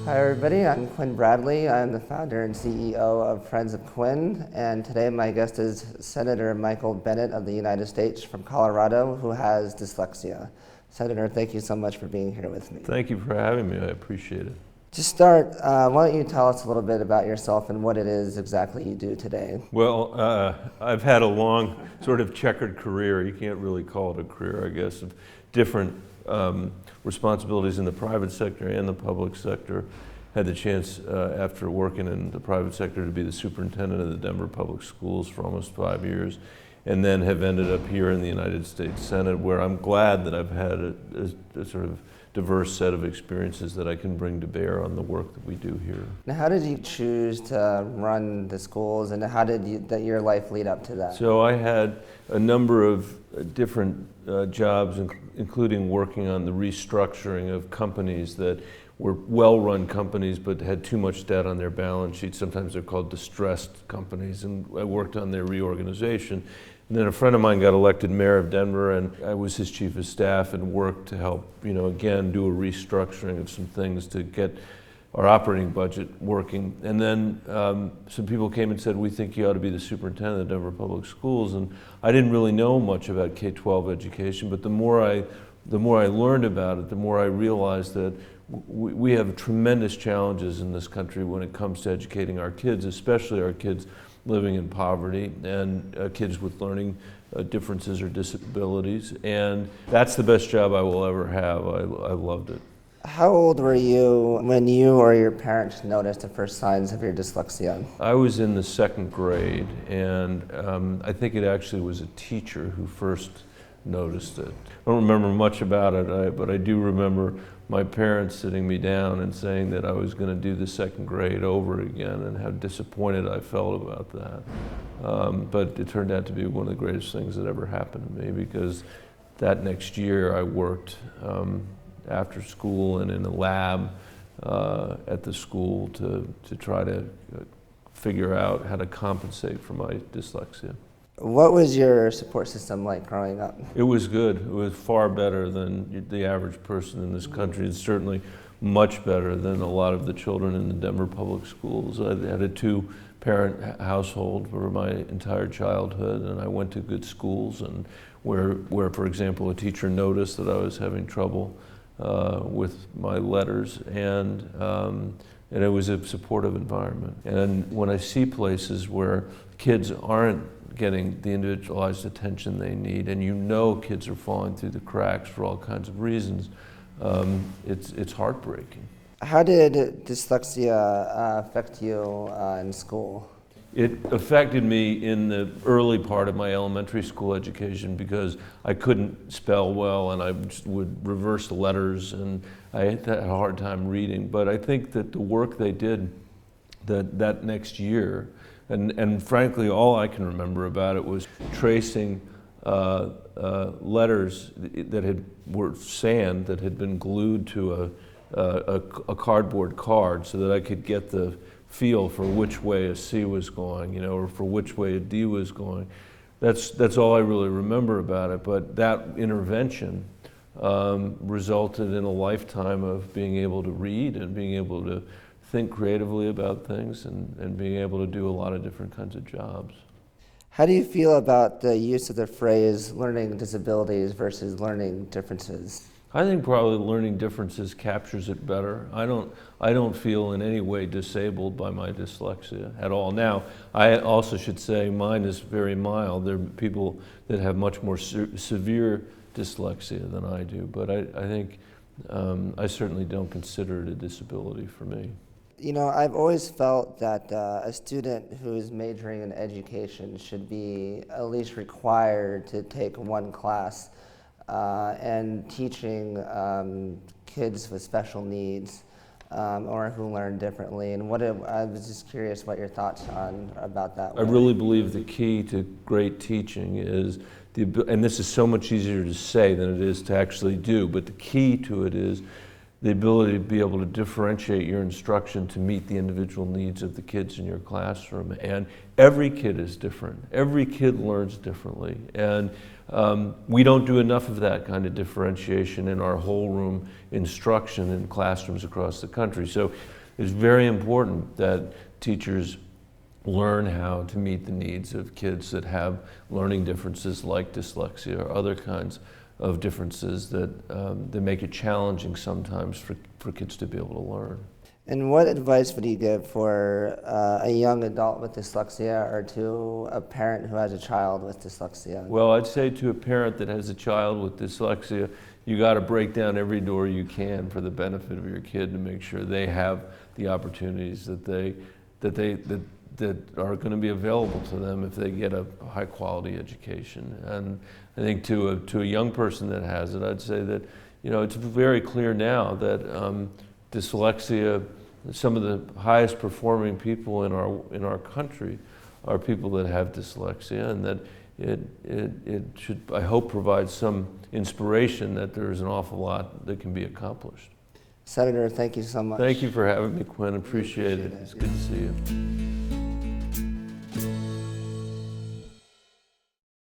Hi everybody, I'm Quinn Bradlee. I'm the founder and CEO of Friends of Quinn, and today my guest is Senator Michael Bennet of the United States from Colorado, who has dyslexia. Senator, thank you so much for being here with me. Thank you for having me. I appreciate it. To start, why don't you tell us a little bit about yourself and what it is exactly you do today? Well, I've had a long sort of checkered career. You can't really call it a career, I guess, of different responsibilities in the private sector and the public sector. Had the chance after working in the private sector to be the superintendent of the Denver Public Schools for almost 5 years, and then have ended up here in the United States Senate, where I'm glad that I've had a sort of diverse set of experiences that I can bring to bear on the work that we do here. Now, how did you choose to run the schools, and how did your life lead up to that? So I had a number of different jobs, including working on the restructuring of companies that were well-run companies but had too much debt on their balance sheet. Sometimes they're called distressed companies, and I worked on their reorganization. And then a friend of mine got elected mayor of Denver, and I was his chief of staff and worked to help, again, do a restructuring of some things to get our operating budget working. And then some people came and said, we think you ought to be the superintendent of the Denver Public Schools. And I didn't really know much about K-12 education, but the more I learned about it, the more I realized that we have tremendous challenges in this country when it comes to educating our kids, especially our kids living in poverty and kids with learning differences or disabilities. And that's the best job I will ever have. I loved it. How old were you when you or your parents noticed the first signs of your dyslexia? I was in the second grade, and I think it actually was a teacher who first noticed it. I don't remember much about it, but I do remember my parents sitting me down and saying that I was going to do the second grade over again, and how disappointed I felt about that. But it turned out to be one of the greatest things that ever happened to me, because that next year I worked after school and in a lab at the school to try to figure out how to compensate for my dyslexia. What was your support system like growing up? It was good. It was far better than the average person in this country. It's certainly much better than a lot of the children in the Denver Public Schools. I had a two-parent household for my entire childhood, and I went to good schools, and where, for example, a teacher noticed that I was having trouble with my letters, and it was a supportive environment. And when I see places where kids aren't getting the individualized attention they need, and kids are falling through the cracks for all kinds of reasons, it's heartbreaking. How did dyslexia affect you in school? It affected me in the early part of my elementary school education, because I couldn't spell well, and I would reverse letters, and I had a hard time reading. But I think that the work they did that next year, and frankly, all I can remember about it was tracing letters that were sand that had been glued to a cardboard card, so that I could get the feel for which way a C was going, or for which way a D was going. That's all I really remember about it. But that intervention resulted in a lifetime of being able to read and being able to think creatively about things, and being able to do a lot of different kinds of jobs. How do you feel about the use of the phrase learning disabilities versus learning differences? I think probably learning differences captures it better. I don't feel in any way disabled by my dyslexia at all. Now, I also should say mine is very mild. There are people that have much more severe dyslexia than I do, but I think I certainly don't consider it a disability for me. I've always felt that a student who's majoring in education should be at least required to take one class, and teaching kids with special needs or who learn differently. And I was just curious what your thoughts about that were. I really believe the key to great teaching is and this is so much easier to say than it is to actually do, but the key to it is the ability to be able to differentiate your instruction to meet the individual needs of the kids in your classroom. And every kid is different. Every kid learns differently. And We don't do enough of that kind of differentiation in our whole room instruction in classrooms across the country. So it's very important that teachers learn how to meet the needs of kids that have learning differences like dyslexia or other kinds of differences that make it challenging sometimes for kids to be able to learn. And what advice would you give for a young adult with dyslexia or to a parent who has a child with dyslexia? Well, I'd say to a parent that has a child with dyslexia, you got to break down every door you can for the benefit of your kid to make sure they have the opportunities that are going to be available to them if they get a high quality education. And I think to a young person that has it, I'd say that, you know, it's very clear now that dyslexia, some of the highest performing people in our country are people that have dyslexia, and that it should, I hope, provide some inspiration that there's an awful lot that can be accomplished. Senator, thank you so much. Thank you for having me, Quinn. Appreciate it. It's good to see you.